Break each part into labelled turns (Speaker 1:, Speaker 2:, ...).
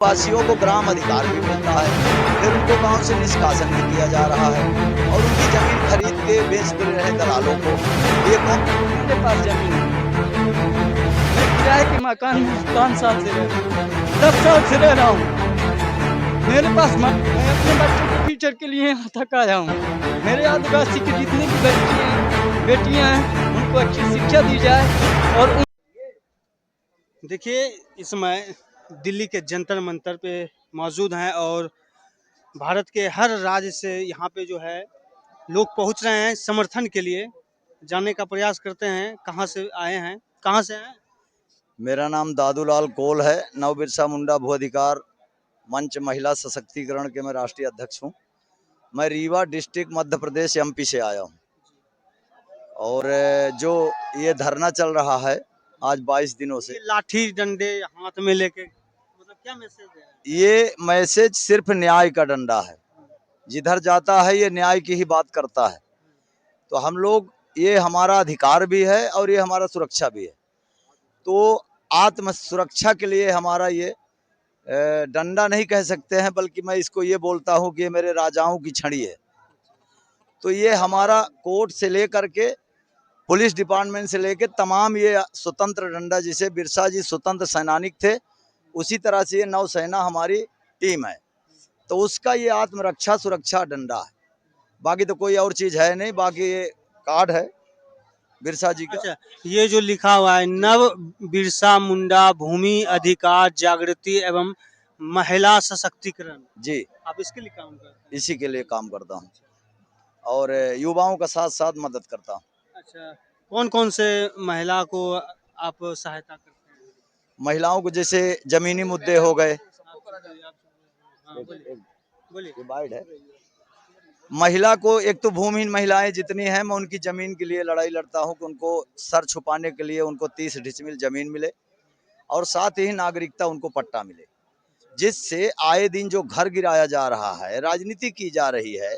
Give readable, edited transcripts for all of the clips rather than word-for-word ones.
Speaker 1: वासियों को ग्राम अधिकार भी मिलता है, फिर उनको गांव से निष्कासन भी किया जा रहा है और उनकी जमीन खरीद के बेच दे रहे दलालों को। ये कौन?
Speaker 2: मेरे पास जमीन है। मैं किराए के मकान में 5 साल से रह रहा हूँ, 10 साल से रह रहा हूँ। मेरे पास मैं अपने बच्चों के फ्यूचर के लिए यहाँ तक आया हूँ। मेरे आदिवासी के जितने भी बेटियाँ हैं उनको अच्छी शिक्षा दी जाए। और
Speaker 3: देखिए, इस समय दिल्ली के जंतर मंतर पे मौजूद हैं और भारत के हर राज्य से यहाँ पे जो है लोग पहुँच रहे हैं समर्थन के लिए, जानने का प्रयास करते हैं कहाँ से आए हैं, कहाँ से हैं।
Speaker 1: मेरा नाम दादूलाल कोल है। नव बिरसा मुंडा भू अधिकार मंच महिला सशक्तिकरण के मैं राष्ट्रीय अध्यक्ष हूँ। मैं रीवा डिस्ट्रिक्ट मध्य प्रदेश एमपी से आया हूँ और जो ये धरना चल रहा है आज 22 दिनों से,
Speaker 3: ये लाठी डंडे हाथ में लेके मतलब क्या मैसेज दे रहे हैं?
Speaker 1: ये मैसेज सिर्फ न्याय का डंडा है। जिधर जाता है ये न्याय की ही बात करता है। तो हम लोग, ये हमारा अधिकार भी है और ये हमारा सुरक्षा भी है। तो आत्म सुरक्षा के लिए हमारा ये डंडा नहीं कह सकते हैं, बल्कि मैं इसको ये बोलता हूँ कि ये मेरे राजाओं की छड़ी है। तो ये हमारा कोर्ट से लेकर के पुलिस डिपार्टमेंट से लेकर तमाम ये स्वतंत्र डंडा, जिसे बिरसा जी स्वतंत्र सैनानिक थे, उसी तरह से ये नौसेना हमारी टीम है। तो उसका ये आत्मरक्षा सुरक्षा डंडा है, बाकी तो कोई और चीज है नहीं। बाकी ये कार्ड है बिरसा जी का।
Speaker 3: अच्छा, ये जो लिखा हुआ है नव बिरसा मुंडा भूमि अधिकार जागृति एवं महिला सशक्तिकरण,
Speaker 1: जी,
Speaker 3: आप इसके लिए काम करते हैं?
Speaker 1: इसी के लिए काम करता हूँ और युवाओं का साथ साथ मदद करता हूँ।
Speaker 3: अच्छा, कौन कौन से महिला को आप सहायता करते हैं?
Speaker 1: महिलाओं को जैसे जमीनी मुद्दे हो गए।
Speaker 3: हाँ, बोलिए बोलिए।
Speaker 1: ये बाइट है। महिला को, एक तो भूमिहीन महिलाएं जितनी हैं, मैं उनकी जमीन के लिए लड़ाई लड़ता हूं कि उनको सर छुपाने के लिए उनको 30 डिसमिल जमीन मिले और साथ ही नागरिकता उनको पट्टा मिले, जिससे आए दिन जो घर गिराया जा रहा है, राजनीति की जा रही है,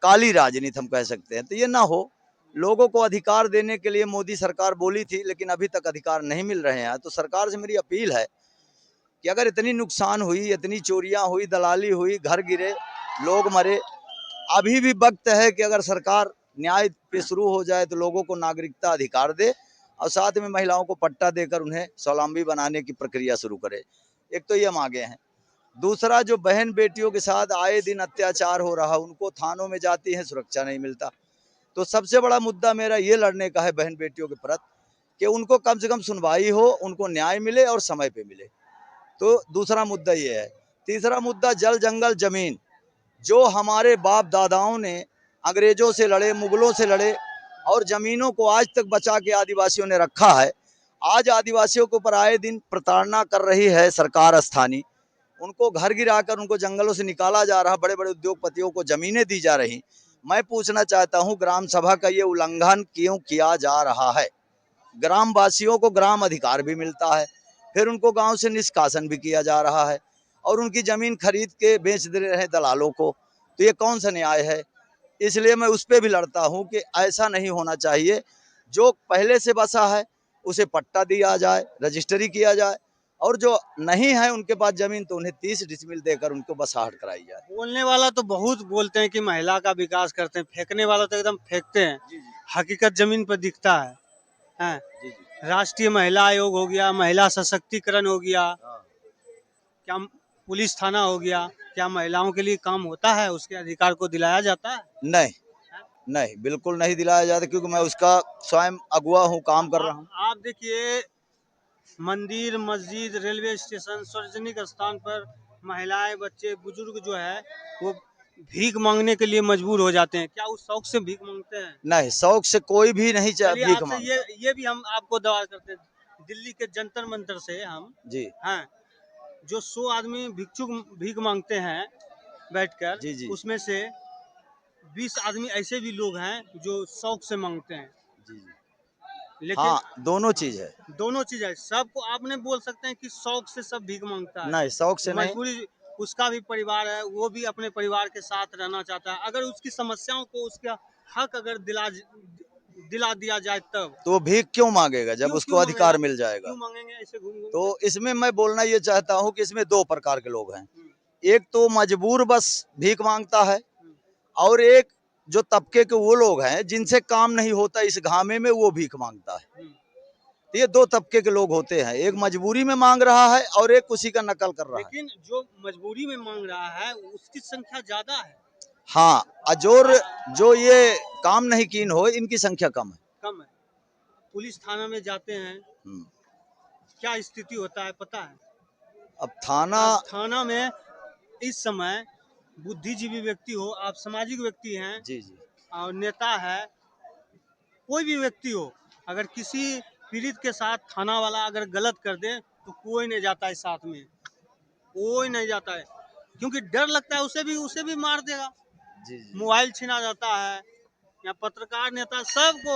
Speaker 1: काली राजनीति हम कह सकते हैं, तो ये ना हो। लोगों को अधिकार देने के लिए मोदी सरकार बोली थी, लेकिन अभी तक अधिकार नहीं मिल रहे हैं। तो सरकार से मेरी अपील है कि अगर इतनी नुकसान हुई, इतनी चोरियां हुई, दलाली हुई, घर गिरे, लोग मरे, अभी भी वक्त है कि अगर सरकार न्याय पे शुरू हो जाए तो लोगों को नागरिकता अधिकार दे और साथ में महिलाओं को पट्टा देकर उन्हें स्वावलंबी बनाने की प्रक्रिया शुरू करे। एक तो ये मांगे हैं। दूसरा, जो बहन बेटियों के साथ आए दिन अत्याचार हो रहा, उनको थानों में जाती हैं, सुरक्षा नहीं मिलता। तो सबसे बड़ा मुद्दा मेरा ये लड़ने का है बहन बेटियों के प्रति, कि उनको कम से कम सुनवाई हो, उनको न्याय मिले और समय पे मिले। तो दूसरा मुद्दा ये है। तीसरा मुद्दा जल जंगल जमीन, जो हमारे बाप दादाओं ने अंग्रेजों से लड़े, मुगलों से लड़े और जमीनों को आज तक बचा के आदिवासियों ने रखा है। आज आदिवासियों के ऊपर आए दिन प्रताड़ना कर रही है सरकार स्थानीय, उनको घर गिराकर उनको जंगलों से निकाला जा रहा, बड़े बड़े उद्योगपतियों को जमीनें दी जा रही। मैं पूछना चाहता हूं, ग्राम सभा का ये उल्लंघन क्यों किया जा रहा है? ग्राम वासियों को ग्राम अधिकार भी मिलता है, फिर उनको गांव से निष्कासन भी किया जा रहा है और उनकी जमीन खरीद के बेच दे रहे दलालों को। तो ये कौन सा न्याय है? इसलिए मैं उस पर भी लड़ता हूं कि ऐसा नहीं होना चाहिए। जो पहले से बसा है उसे पट्टा दिया जाए, रजिस्ट्री किया जाए, और जो नहीं है उनके पास जमीन, तो उन्हें 30 डिसमिल देकर उनको बसाहट कराई जाए।
Speaker 3: बोलने वाला तो बहुत बोलते हैं कि महिला का विकास करते हैं, फेंकने वाला तो एकदम फेंकते हैं।
Speaker 1: जी जी
Speaker 3: हकीकत जमीन पर दिखता है। हैं?
Speaker 1: जी जी।
Speaker 3: राष्ट्रीय महिला आयोग हो गया, महिला सशक्तिकरण हो गया,
Speaker 1: हाँ।
Speaker 3: क्या पुलिस थाना हो गया, क्या महिलाओं के लिए काम होता है? उसके अधिकार को दिलाया जाता है?
Speaker 1: नहीं, नहीं, बिल्कुल नहीं दिलाया जाता, क्योंकि मैं उसका स्वयं अगुवा हूँ, काम कर रहा हूँ।
Speaker 3: आप देखिए, मंदिर मस्जिद रेलवे स्टेशन सार्वजनिक स्थान पर महिलाएं बच्चे बुजुर्ग जो है वो भीख मांगने के लिए मजबूर हो जाते हैं। क्या उस शौक से भीख मांगते हैं?
Speaker 1: नहीं, शौक से कोई भी नहीं
Speaker 3: चलिए,
Speaker 1: भीख
Speaker 3: आपसे
Speaker 1: मांगता।
Speaker 3: ये भी हम आपको दावा करते हैं, दिल्ली के जंतर मंतर से हम
Speaker 1: जी
Speaker 3: हैं, जो 100 आदमी भिक्षुक भीख मांगते हैं बैठकर,
Speaker 1: जी जी
Speaker 3: उसमें से 20 आदमी ऐसे भी लोग हैं जो शौक से मांगते हैं।
Speaker 1: जी जी।
Speaker 3: लेकिन
Speaker 1: हाँ, दोनों चीज है।
Speaker 3: दोनों चीज है। सबको आप नहीं बोल सकते हैं कि शौक से सब भीख मांगता है।
Speaker 1: नहीं, शौक से नहीं।
Speaker 3: मजबूरी, उसका भी परिवार है, वो भी अपने परिवार के साथ रहना चाहता है। अगर उसकी समस्याओं को, उसका हक अगर दिला दिया जाए तब
Speaker 1: तो वो भीख क्यों मांगेगा जब
Speaker 3: क्यों
Speaker 1: उसको
Speaker 3: क्यों
Speaker 1: अधिकार
Speaker 3: मांगेगा?
Speaker 1: मिल जाएगा?
Speaker 3: क्यों मांगेंगे ऐसे घूम घूम
Speaker 1: तो
Speaker 3: के?
Speaker 1: इसमें मैं बोलना ये चाहता हूँ कि इसमें दो प्रकार के लोग हैं।
Speaker 3: हम्म,
Speaker 1: एक तो मजबूर बस भीख मांगता है,
Speaker 3: हम्म,
Speaker 1: और एक जो तबके के वो लोग हैं जिनसे काम नहीं होता इस घामे में, वो भीख मांगता है।
Speaker 3: हम्म।
Speaker 1: तो ये दो तबके के लोग होते हैं, एक मजबूरी में मांग रहा है और एक उसी का नकल कर रहा है।
Speaker 3: लेकिन जो मजबूरी में मांग रहा है उसकी संख्या ज्यादा है,
Speaker 1: हाँ, अजोर जो ये काम नहीं कीन हो, इनकी संख्या कम है।
Speaker 3: कम है। पुलिस थाना में जाते हैं,
Speaker 1: हम्म।
Speaker 3: क्या स्थिति होता है पता है?
Speaker 1: अब थाना,
Speaker 3: आप थाना में इस समय बुद्धिजीवी व्यक्ति हो, आप सामाजिक व्यक्ति हैं
Speaker 1: जी जी,
Speaker 3: और नेता है, कोई भी व्यक्ति हो, अगर किसी पीड़ित के साथ थाना वाला अगर गलत कर दे तो कोई नहीं जाता है साथ में, कोई नहीं जाता है, क्योंकि डर लगता है उसे भी मार देगा।
Speaker 1: जी जी।
Speaker 3: मोबाइल छीना जाता है या पत्रकार नेता सबको।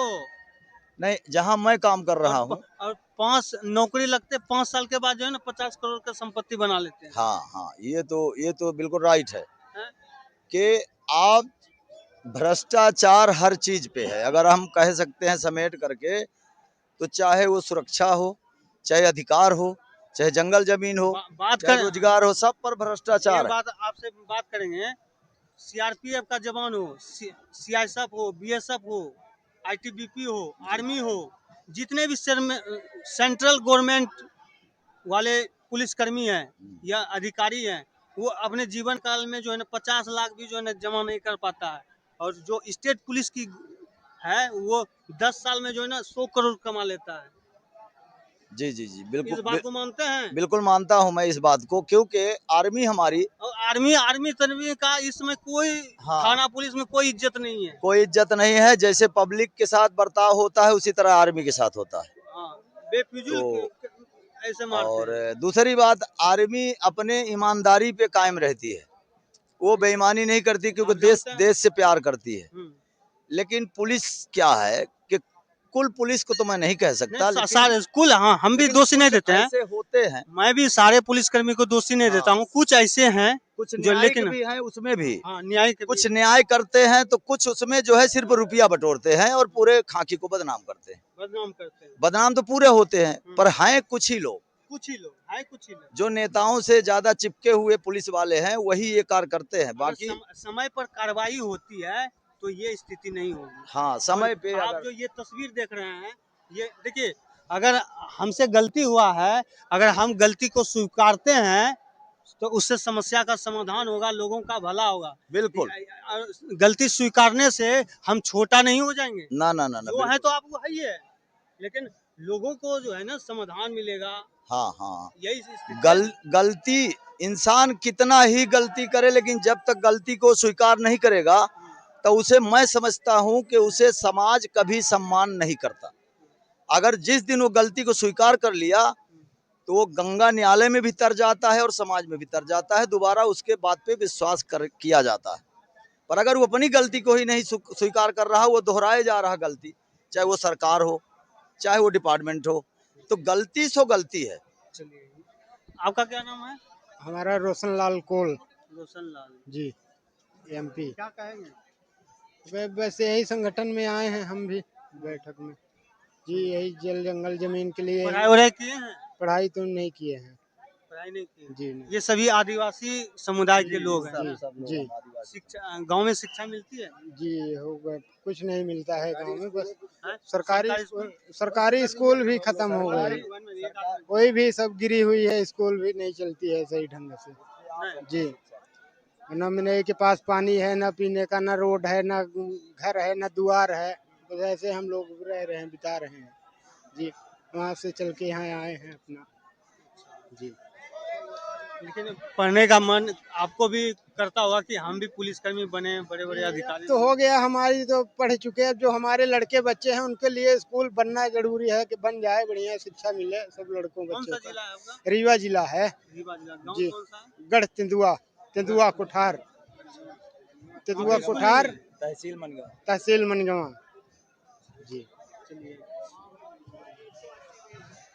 Speaker 1: नहीं, जहाँ मैं काम कर रहा हूँ,
Speaker 3: और 5 नौकरी लगते 5 साल के बाद जो है ना 50 करोड़ का संपत्ति बना लेते हैं।
Speaker 1: हाँ हाँ, ये तो बिल्कुल राइट है
Speaker 3: हैं?
Speaker 1: कि आप भ्रष्टाचार हर चीज पे है, अगर हम कह सकते हैं समेट करके, तो चाहे वो सुरक्षा हो, चाहे अधिकार हो, चाहे जंगल जमीन हो,
Speaker 3: बात
Speaker 1: चाहे
Speaker 3: करें,
Speaker 1: रोजगार हो, सब पर
Speaker 3: एक
Speaker 1: भ्रष्टाचार है।
Speaker 3: बात आपसे बात करेंगे, सीआरपीएफ का जवान हो, सीआईएसएफ हो, बीएसएफ हो, आईटीबीपी हो, आर्मी हो, जितने भी सेंट्रल गवर्नमेंट वाले पुलिसकर्मी हैं या अधिकारी हैं, वो अपने जीवन काल में जो है ना 50 लाख भी जो है ना जमा नहीं कर पाता है, और जो स्टेट पुलिस की है वो 10 साल में जो है ना 100 करोड़ कमा लेता है।
Speaker 1: जी जी जी,
Speaker 3: इस बात को मानते हैं?
Speaker 1: बिल्कुल मानता हूं मैं इस बात को, क्योंकि आर्मी हमारी,
Speaker 3: और आर्मी तर्मी का इसमें कोई,
Speaker 1: हाँ,
Speaker 3: थाना पुलिस में कोई इज्जत नहीं है।
Speaker 1: कोई इज्जत नहीं है। जैसे पब्लिक के साथ बर्ताव होता है उसी तरह आर्मी के साथ होता है।
Speaker 3: हाँ, बेफिजूल
Speaker 1: तो
Speaker 3: ऐसे मारते
Speaker 1: और
Speaker 3: हैं।
Speaker 1: दूसरी बात, आर्मी अपने ईमानदारी पे कायम रहती है, वो बेईमानी नहीं करती क्योंकि
Speaker 3: आप
Speaker 1: देश
Speaker 3: जानते हैं?
Speaker 1: देश से प्यार करती है।
Speaker 3: हम्म।
Speaker 1: लेकिन पुलिस क्या है कि कुल पुलिस को तो मैं नहीं कह
Speaker 3: नहीं
Speaker 1: सकता,
Speaker 3: सारे स्कूल, हाँ हम भी
Speaker 1: लेकिन
Speaker 3: दोषी नहीं
Speaker 1: कुछ
Speaker 3: देते हैं,
Speaker 1: ऐसे होते हैं,
Speaker 3: मैं भी सारे पुलिसकर्मी को दोषी नहीं देता
Speaker 1: हाँ,
Speaker 3: हूँ, कुछ ऐसे हैं
Speaker 1: कुछ
Speaker 3: जो,
Speaker 1: न्यायिक
Speaker 3: लेकिन
Speaker 1: भी हैं उसमें भी,
Speaker 3: हाँ न्यायिक भी
Speaker 1: कुछ न्याय करते हैं, तो कुछ उसमें जो है सिर्फ रुपया बटोरते हैं और पूरे खाकी को बदनाम करते हैं।
Speaker 3: बदनाम करते हैं।
Speaker 1: बदनाम तो पूरे होते हैं, पर हैं कुछ ही लोग,
Speaker 3: कुछ ही लोग है, कुछ ही लोग
Speaker 1: जो नेताओं से ज्यादा चिपके हुए पुलिस वाले हैं, वही ये कार्य करते हैं।
Speaker 3: अगर
Speaker 1: बाकी
Speaker 3: समय पर कार्रवाई होती है तो ये स्थिति नहीं होगी।
Speaker 1: हाँ,
Speaker 3: और
Speaker 1: समय पे
Speaker 3: आप
Speaker 1: अगर,
Speaker 3: जो ये तस्वीर देख रहे हैं, ये देखिए, अगर हमसे गलती हुआ है, अगर हम गलती को स्वीकारते हैं तो उससे समस्या का समाधान होगा, लोगों का भला होगा।
Speaker 1: बिल्कुल,
Speaker 3: और गलती स्वीकारने से हम छोटा नहीं हो जाएंगे,
Speaker 1: ना ना ना ना,
Speaker 3: जो है
Speaker 1: बिल्कुल,
Speaker 3: तो आपको है ही है, लेकिन लोगों को जो है ना समाधान मिलेगा,
Speaker 1: हाँ हाँ।
Speaker 3: यही स्थिति है।
Speaker 1: गलती, इंसान कितना ही गलती करे, लेकिन जब तक गलती को स्वीकार नहीं करेगा, तो उसे, मैं समझता हूं कि उसे समाज कभी सम्मान नहीं करता। अगर जिस दिन वो गलती को स्वीकार कर लिया, तो वो गंगा न्यायालय में भी तर जाता है और समाज में भी तर जाता है, दोबारा उसके बात पे विश्वास किया जाता है। पर अगर वो अपनी गलती को ही नहीं स्वीकार कर रहा, वो दोहराए जा रहा गलती, चाहे वो सरकार हो, चाहे वो डिपार्टमेंट हो, तो गलती सो गलती है।
Speaker 3: चलिए, आपका क्या नाम है?
Speaker 4: हमारा रोशन लाल कोल
Speaker 3: रोशन लाल
Speaker 4: जी, एमपी।
Speaker 3: क्या कहेंगे?
Speaker 4: बस यही संगठन में आए हैं हम भी बैठक में जी, यही जल जंगल जमीन के लिए।
Speaker 3: पढ़ाई वढ़ाई किए हैं?
Speaker 4: पढ़ाई तो नहीं किए हैं
Speaker 3: पढ़ाई नहीं किए?
Speaker 4: जी, नहीं
Speaker 3: ये सभी आदिवासी समुदाय के लोग हैं
Speaker 4: जी,
Speaker 3: ना?
Speaker 4: जी
Speaker 3: शिक्षा, गांव में शिक्षा मिलती है?
Speaker 4: जी, होगा कुछ नहीं मिलता है गांव में, बस
Speaker 3: हैं?
Speaker 4: सरकारी स्कूल भी खत्म हो गए, कोई भी सब गिरी हुई है, स्कूल भी नहीं चलती है सही ढंग से
Speaker 3: नहीं।
Speaker 4: जी। न मिले के पास पानी है, न पीने का, न रोड है, न घर है, न द्वार है, बस ऐसे हम लोग रह रहे हैं, बिता रहे हैं जी। वहाँ से चल के यहाँ आए हैं अपना जी।
Speaker 3: लेकिन पढ़ने का मन आपको भी करता होगा कि हम भी पुलिसकर्मी बने, बड़े बड़े अधिकारी
Speaker 4: तो हो गया, हमारी तो पढ़ चुके हैं, जो हमारे लड़के बच्चे हैं उनके लिए स्कूल बनना जरूरी है कि बन जाए, बढ़िया शिक्षा मिले सब लड़कों
Speaker 3: कौन सा
Speaker 4: बच्चों
Speaker 3: जिला है
Speaker 4: का।
Speaker 3: आपका?
Speaker 4: रीवा जिला है
Speaker 3: रीवा जिला। गांव
Speaker 4: जी,
Speaker 3: कौन सा है?
Speaker 4: गढ़ तेंदुआ, तेंदुआ कोठार, तेंदुआ
Speaker 3: आपके स्कूल
Speaker 4: कोठार,
Speaker 3: नहीं है?
Speaker 1: तहसील मनगा।
Speaker 4: तहसील मनगवा जी।
Speaker 3: चलिए,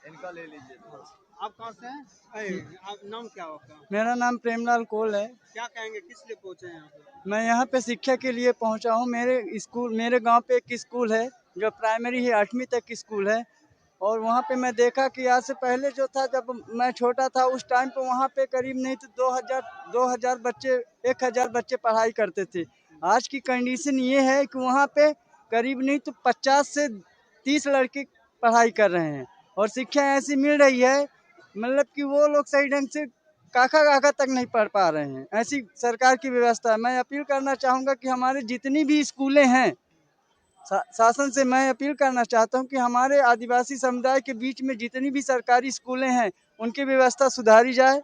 Speaker 1: इनका ले लीजिए।
Speaker 3: आप कहाँ से हैं? आप नाम क्या है आपका?
Speaker 2: मेरा नाम प्रेमलाल कोल है।
Speaker 3: क्या कहेंगे, किस लिए पहुँचे हैं यहाँ पे?
Speaker 2: मैं यहाँ पे शिक्षा के लिए पहुँचा हूँ। मेरे गांव पे एक स्कूल है, जो प्राइमरी है 8वीं तक की स्कूल है। और वहाँ पे मैं देखा कि आज से पहले जो था, जब मैं छोटा था उस टाइम पे वहाँ पे करीब नहीं तो 2000 बच्चे 1000 बच्चे पढ़ाई करते थे। आज की कंडीशन ये है कि वहाँ पे करीब नहीं तो 50 से 30 लड़के पढ़ाई कर रहे हैं और शिक्षा ऐसी मिल रही है, मतलब कि वो लोग सही ढंग से काका तक नहीं पढ़ पा रहे हैं। ऐसी सरकार की व्यवस्था है। मैं अपील करना चाहूँगा कि हमारे जितनी भी स्कूलें हैं, शासन से मैं अपील करना चाहता हूं कि हमारे आदिवासी समुदाय के बीच में जितनी भी सरकारी स्कूलें हैं उनकी व्यवस्था सुधारी जाए,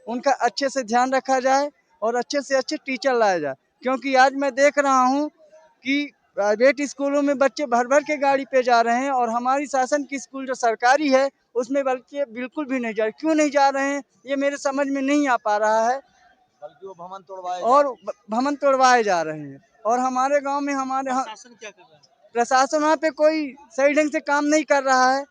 Speaker 2: उनका अच्छे से ध्यान रखा जाए और अच्छे से अच्छे टीचर लाए जाए। क्योंकि आज मैं देख रहा हूं कि प्राइवेट स्कूलों में बच्चे भर भर के गाड़ी पे जा रहे हैं और हमारी शासन की स्कूल जो सरकारी है उसमें बल्कि बिल्कुल भी नहीं जा रहे। क्यों नहीं जा रहे हैं ये मेरे समझ में नहीं आ पा रहा है।
Speaker 1: बल्कि वो
Speaker 2: भवन तोड़वाए जा रहे हैं। और हमारे गांव में हमारे
Speaker 3: शासन क्या कर रहा है?
Speaker 2: प्रशासन वहाँ पे कोई सही ढंग से काम नहीं कर रहा है,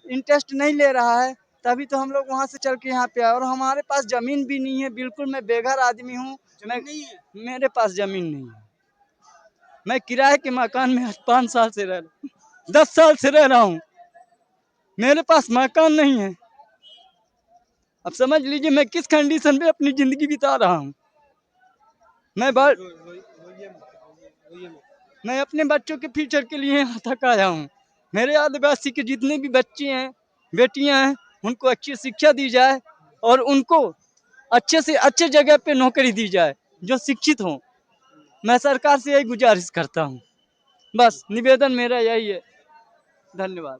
Speaker 2: इंटरेस्ट नहीं ले रहा है। तभी तो हम लोग वहाँ से चल के यहाँ पे आए और हमारे पास जमीन भी नहीं है। बिल्कुल मैं बेघर आदमी हूँ। मैं
Speaker 3: नहीं है।
Speaker 2: मेरे पास जमीन नहीं है। मैं किराए के मकान में 5 साल से रह रहा हूँ, 10 साल से रह रहा हूँ। मेरे पास मकान नहीं है। अब समझ लीजिए मैं किस कंडीशन में अपनी जिंदगी बिता रहा हूँ। मैं अपने बच्चों के फ्यूचर के लिए यहाँ तक आया हूँ। मेरे आदिवासी के जितने भी बच्चे हैं, बेटियां हैं, उनको अच्छी शिक्षा दी जाए और उनको अच्छे से अच्छे जगह पे नौकरी दी जाए जो शिक्षित हों। मैं सरकार से यही गुजारिश करता हूँ। बस निवेदन मेरा यही है। धन्यवाद।